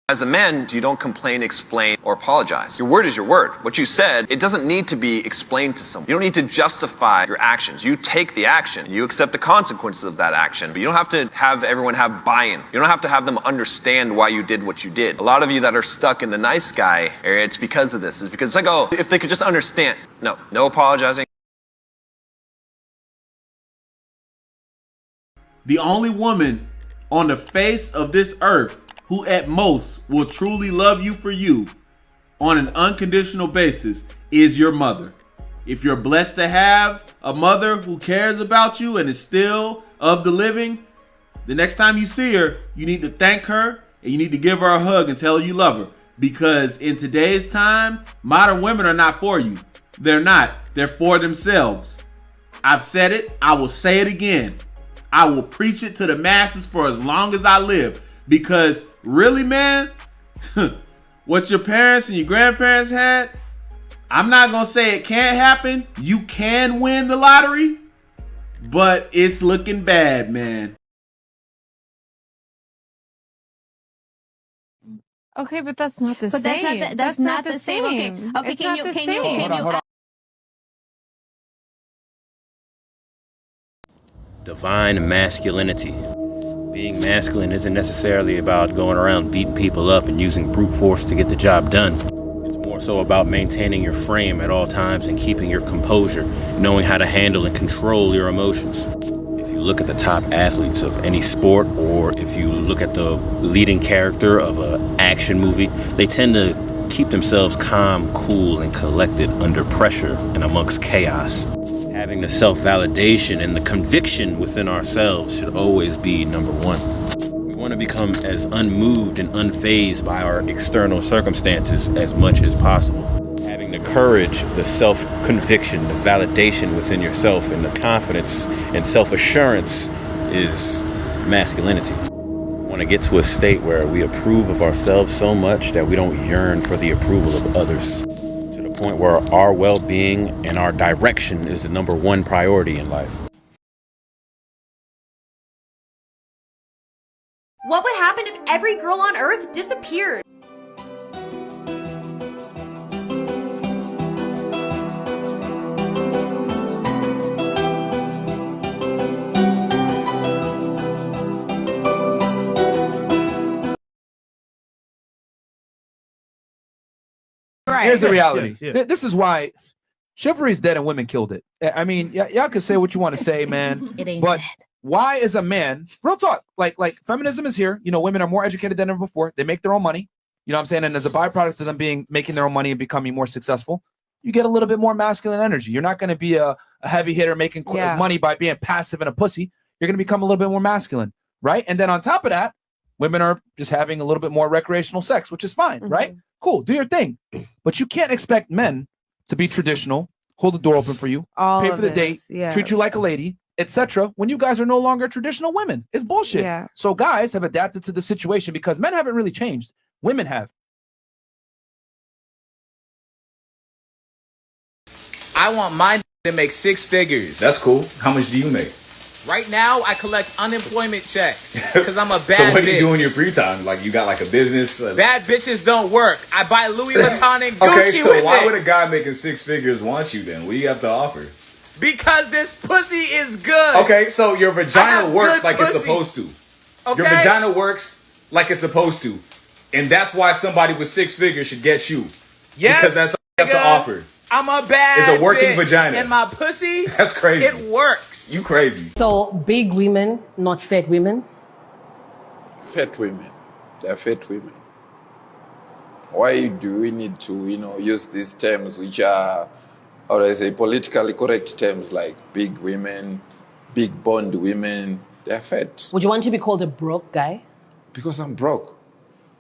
As a man, you don't complain, explain, or apologize. Your word is your word. What you said, it doesn't need to be explained to someone. You don't need to justify your actions. You take the action. You accept the consequences of that action. But you don't have to have everyone have buy-in. You don't have to have them understand why you did what you did. A lot of you that are stuck in the nice guy area, it's because of this. It's because it's like, oh, if they could just understand. No apologizing. The only woman on the face of this earth who at most will truly love you for you on an unconditional basis is your mother. If you're blessed to have a mother who cares about you and is still of the living, the next time you see her, you need to thank her and you need to give her a hug and tell her you love her. Because in today's time, modern women are not for you. They're not. They're for themselves. I've said it. I will say it again. I will preach it to the masses for as long as I live. Because really, man, what your parents and your grandparents had, I'm not going to say it can't happen. You can win the lottery, but it's looking bad, man. Okay, but that's not the same. That's not the same. Okay, can you Hold on. Divine masculinity. Being masculine isn't necessarily about going around beating people up and using brute force to get the job done. It's more so about maintaining your frame at all times and keeping your composure, knowing how to handle and control your emotions. If you look at the top athletes of any sport, or if you look at the leading character of an action movie, they tend to keep themselves calm, cool, and collected under pressure and amongst chaos. Having the self-validation and the conviction within ourselves should always be number one. We want to become as unmoved and unfazed by our external circumstances as much as possible. Having the courage, the self-conviction, the validation within yourself, and the confidence and self-assurance is masculinity. We want to get to a state where we approve of ourselves so much that we don't yearn for the approval of others. Point where our well-being and our direction is the number one priority in life. What would happen if every girl on Earth disappeared? Here's the reality. This is why chivalry is dead and women killed it. I mean, y'all can say what you want to say, man. It ain't but dead. Why is a man, real talk, like feminism is here. You know, women are more educated than ever before. They make their own money. You know what I'm saying? And as a byproduct of them making their own money and becoming more successful, you get a little bit more masculine energy. You're not going to be a heavy hitter making money by being passive and a pussy. You're going to become a little bit more masculine, right? And then on top of that, women are just having a little bit more recreational sex, which is fine, right? Cool, do your thing. But you can't expect men to be traditional, hold the door open for you, pay for the date, treat you like a lady, etc. when you guys are no longer traditional women. It's bullshit. Yeah. So guys have adapted to the situation because men haven't really changed. Women have. I want my to make 6 figures. That's cool. How much do you make? Right now, I collect unemployment checks because I'm a bad bitch. So what do you do in your free time? Like, you got like a business? Bad bitches don't work. I buy Louis Vuitton and Gucci okay, so with why it. would a guy making 6 figures want you then? What do you have to offer? Because this pussy is good. Okay, so your vagina works like it's supposed to. Okay. Your vagina works like it's supposed to. And that's why somebody with 6 figures should get you. Yes, because that's all you have to offer. I'm a bad It's a working bitch, vagina. and my pussy, that's crazy. It works. You crazy. So big women, not fat women? Fat women. They're fat women. Why do we need to, use these terms which are, how do I say, politically correct terms like big women, big boned women? They're fat. Would you want to be called a broke guy? Because I'm broke.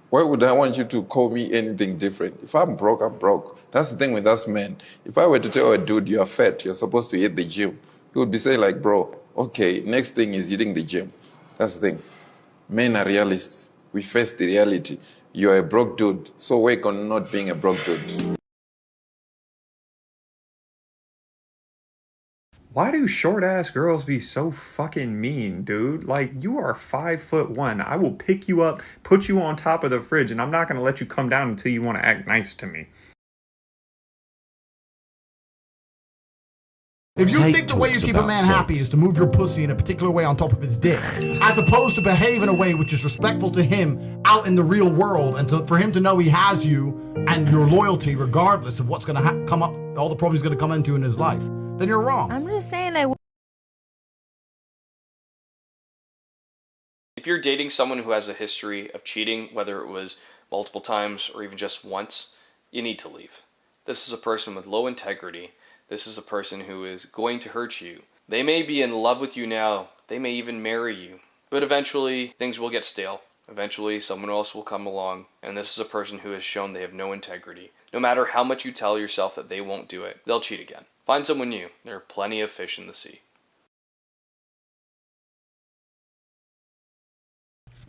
Why would I want you to call me anything different? If I'm broke, I'm broke. That's the thing with us men. If I were to tell a dude, you're fat, you're supposed to hit the gym, he would be saying like, bro, okay, next thing is hitting the gym. That's the thing. Men are realists. We face the reality. You're a broke dude, so work on not being a broke dude. Why do short ass girls be so fucking mean, dude? Like, you are 5'1". I will pick you up, put you on top of the fridge, and I'm not gonna let you come down until you want to act nice to me. If you think the way you keep a man happy is to move your pussy in a particular way on top of his dick, as opposed to behave in a way which is respectful to him out in the real world, and for him to know he has you and your loyalty regardless of what's going to come up, all the problems he's going to come into in his life, then you're wrong. I'm just saying If you're dating someone who has a history of cheating, whether it was multiple times or even just once, you need to leave. This is a person with low integrity. This is a person who is going to hurt you. They may be in love with you now. They may even marry you. But eventually, things will get stale. Eventually, someone else will come along. And this is a person who has shown they have no integrity. No matter how much you tell yourself that they won't do it, they'll cheat again. Find someone new. There are plenty of fish in the sea.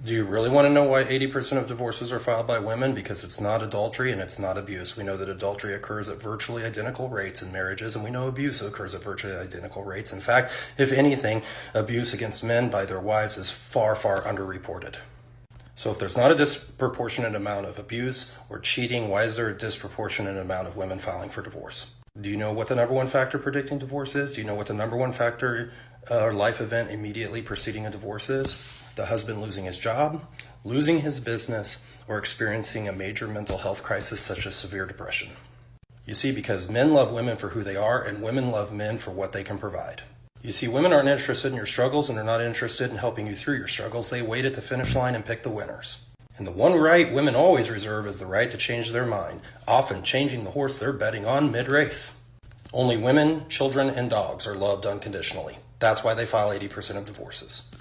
Do you really want to know why 80% of divorces are filed by women? Because it's not adultery and it's not abuse. We know that adultery occurs at virtually identical rates in marriages, and we know abuse occurs at virtually identical rates. In fact, if anything, abuse against men by their wives is far, far underreported. So if there's not a disproportionate amount of abuse or cheating, why is there a disproportionate amount of women filing for divorce? Do you know what the number one factor predicting divorce is? Do you know what the number one factor or life event immediately preceding a divorce is? The husband losing his job, losing his business, or experiencing a major mental health crisis such as severe depression. You see, because men love women for who they are and women love men for what they can provide. You see, women aren't interested in your struggles and are not interested in helping you through your struggles. They wait at the finish line and pick the winners. And the one right women always reserve is the right to change their mind, often changing the horse they're betting on mid-race. Only women, children, and dogs are loved unconditionally. That's why they file 80% of divorces.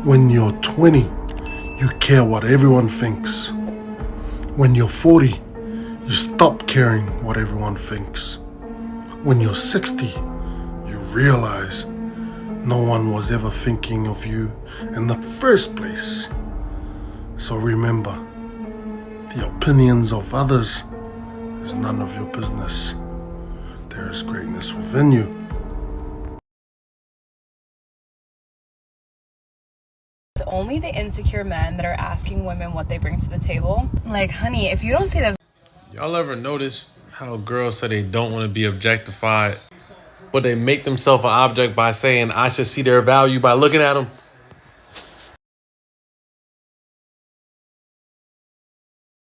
When you're 20, you care what everyone thinks. When you're 40, you stop caring what everyone thinks. When you're 60, you realize no one was ever thinking of you in the first place. So remember, the opinions of others is none of your business. There is greatness within you. It's only the insecure men that are asking women what they bring to the table. Like, honey, if you don't see the... Y'all ever notice how girls say they don't want to be objectified, but they make themselves an object by saying, I should see their value by looking at them?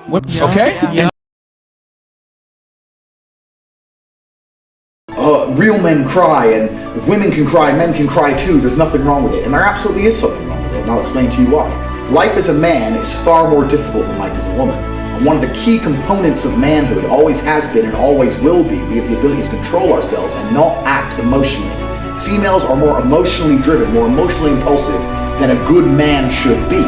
Okay? Yeah. Real men cry, and if women can cry, men can cry too. There's nothing wrong with it, and there absolutely is something wrong with it, and I'll explain to you why. Life as a man is far more difficult than life as a woman. And one of the key components of manhood always has been and always will be, we have the ability to control ourselves and not act emotionally. Females are more emotionally driven, more emotionally impulsive than a good man should be.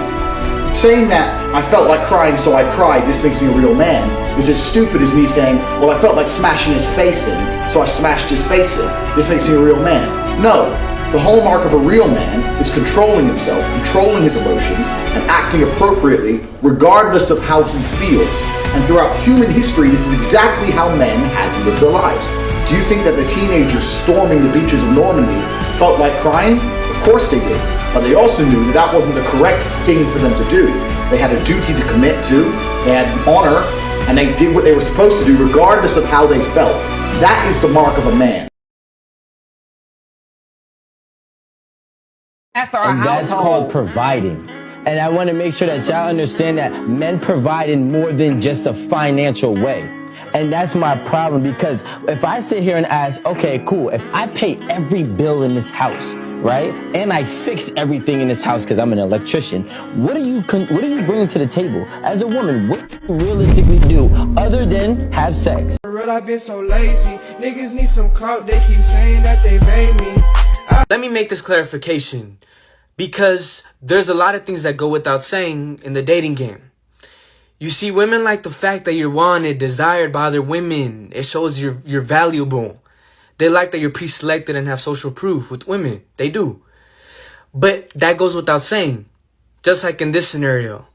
Saying that I felt like crying so I cried, this makes me a real man, is as stupid as me saying, well, I felt like smashing his face in, so I smashed his face in. This makes me a real man. No, the hallmark of a real man is controlling himself, controlling his emotions, and acting appropriately regardless of how he feels. And throughout human history, this is exactly how men had to live their lives. Do you think that the teenagers storming the beaches of Normandy felt like crying? Of course they did. But they also knew that that wasn't the correct thing for them to do. They had a duty to commit to, they had honor, and they did what they were supposed to do regardless of how they felt. That is the mark of a man. And that's called providing. And I want to make sure that y'all understand that men provide in more than just a financial way. And that's my problem, because if I sit here and ask, okay, cool, if I pay every bill in this house, right, and I fix everything in this house because I'm an electrician, what are you bringing to the table? As a woman, what do you realistically do other than have sex? For real, I've been so lazy. Niggas need some clout, they keep saying that they made me. Let me make this clarification, because there's a lot of things that go without saying in the dating game. You see, women like the fact that you're wanted, desired by other women. It shows you're valuable. They like that you're pre-selected and have social proof with women. They do. But that goes without saying. Just like in this scenario.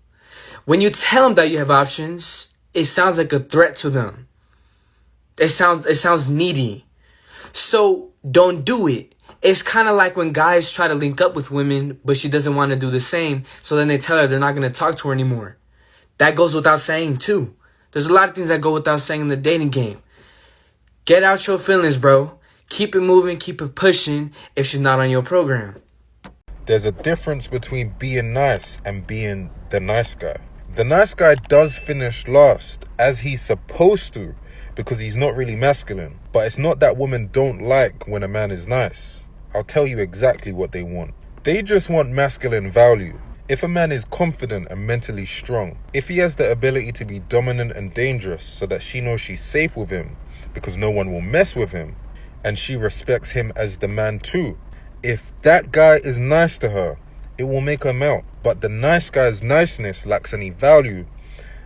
When you tell them that you have options, it sounds like a threat to them. It sounds needy. So don't do it. It's kind of like when guys try to link up with women, but she doesn't want to do the same. So then they tell her they're not going to talk to her anymore. That goes without saying too. There's a lot of things that go without saying in the dating game. Get out your feelings, bro. Keep it moving, keep it pushing if she's not on your program. There's a difference between being nice and being the nice guy. The nice guy does finish last, as he's supposed to, because he's not really masculine. But it's not that women don't like when a man is nice. I'll tell you exactly what they want. They just want masculine value. If a man is confident and mentally strong, if he has the ability to be dominant and dangerous so that she knows she's safe with him because no one will mess with him, and she respects him as the man too, if that guy is nice to her, it will make her melt. But the nice guy's niceness lacks any value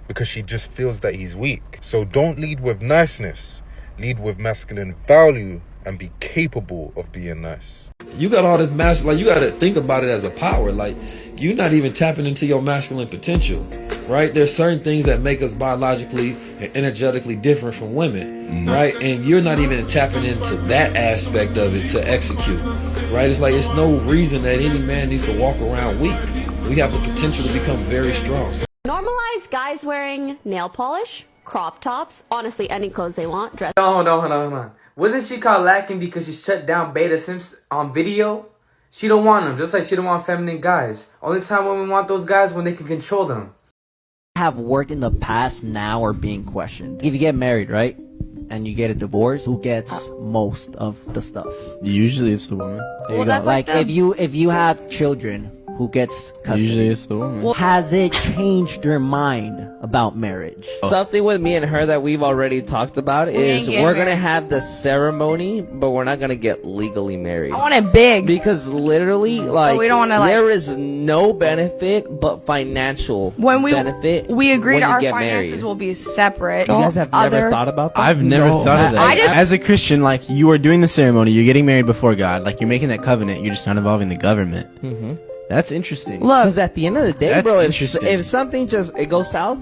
because she just feels that he's weak. So don't lead with niceness. Lead with masculine value and be capable of being nice. You got all this like you got to think about it as a power. Like you're not even tapping into your masculine potential, right? There's certain things that make us biologically and energetically different from women, right? And you're not even tapping into that aspect of it to execute, right? It's like it's no reason that any man needs to walk around weak. We have the potential to become very strong. Normalize guys wearing nail polish, crop tops, honestly any clothes they want. Dress. Hold on. Wasn't she called lacking because she shut down beta simps on video? She don't want them, just like she don't want feminine guys. Only time women want those guys when they can control them. Have worked in the past now are being questioned. If you get married, right, and you get a divorce, who gets most of the stuff? Usually it's the woman. There you go. Like if you have children, who gets custody? Usually it's the woman. Has it changed your mind about marriage? Something with me and her that we've already talked about is we're gonna have the ceremony, but we're not gonna get legally married. I want it big. Because literally, like, we don't wanna, there is no benefit but financial benefit. We agreed when our you get finances married. will be separate. You guys have never thought about that? I've never thought of that. I just- As a Christian, like, you are doing the ceremony, you're getting married before God, like, you're making that covenant, you're just not involving the government. Mm-hmm. That's interesting. Look, because at the end of the day, That's bro, interesting. if something just it goes south,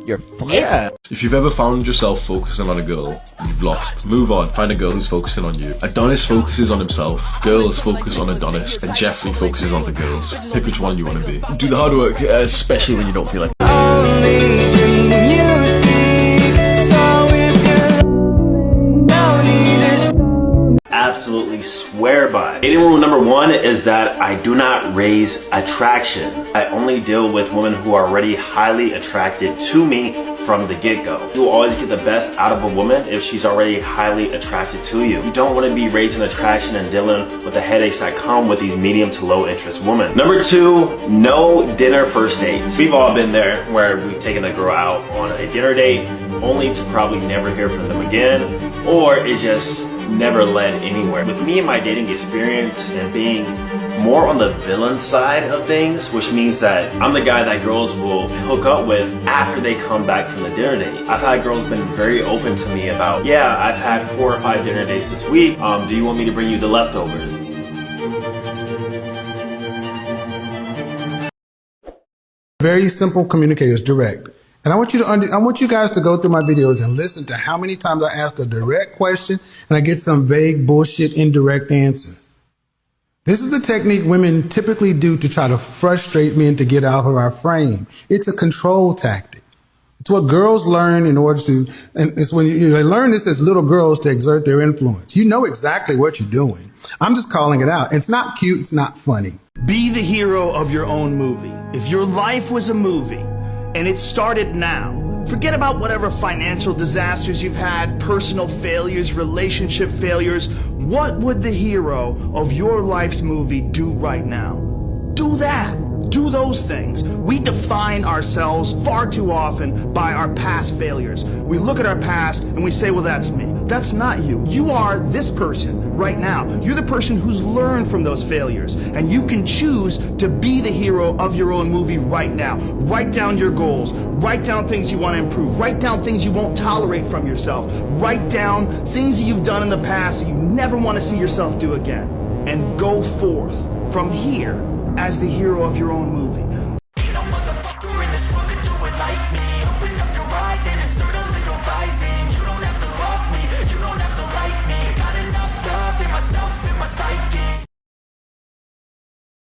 you're fucked. Yeah. If you've ever found yourself focusing on a girl, you've lost. Move on. Find a girl who's focusing on you. Adonis focuses on himself. Girls focus on Adonis. And Jeffrey focuses on the girls. Pick which one you want to be. Do the hard work, especially when you don't feel like absolutely swear by. Dating rule number one is that I do not raise attraction. I only deal with women who are already highly attracted to me from the get-go. You will always get the best out of a woman if she's already highly attracted to you. You don't want to be raising attraction and dealing with the headaches that come with these medium to low interest women. Number two, no dinner first dates. We've all been there where we've taken a girl out on a dinner date only to probably never hear from them again, or it just never led anywhere. With me and my dating experience and being more on the villain side of things, which means that I'm the guy that girls will hook up with after they come back from the dinner date. I've had girls been very open to me about, yeah, I've had 4 or 5 dinner dates this week. Do you want me to bring you the leftovers? Very simple communicators, direct. And I want you guys to go through my videos and listen to how many times I ask a direct question and I get some vague bullshit indirect answer. This is the technique women typically do to try to frustrate men to get out of our frame. It's a control tactic. It's what girls learn in order to, and it's when they learn this as little girls to exert their influence. You know exactly what you're doing. I'm just calling it out. It's not cute. It's not funny. Be the hero of your own movie. If your life was a movie, and it started now, forget about whatever financial disasters you've had, personal failures, relationship failures. What would the hero of your life's movie do right now? Do that. Do those things. We define ourselves far too often by our past failures. We look at our past and we say, well, that's me. That's not you. You are this person right now. You're the person who's learned from those failures. And you can choose to be the hero of your own movie right now. Write down your goals. Write down things you want to improve. Write down things you won't tolerate from yourself. Write down things that you've done in the past that you never want to see yourself do again. And go forth from here as the hero of your own movie.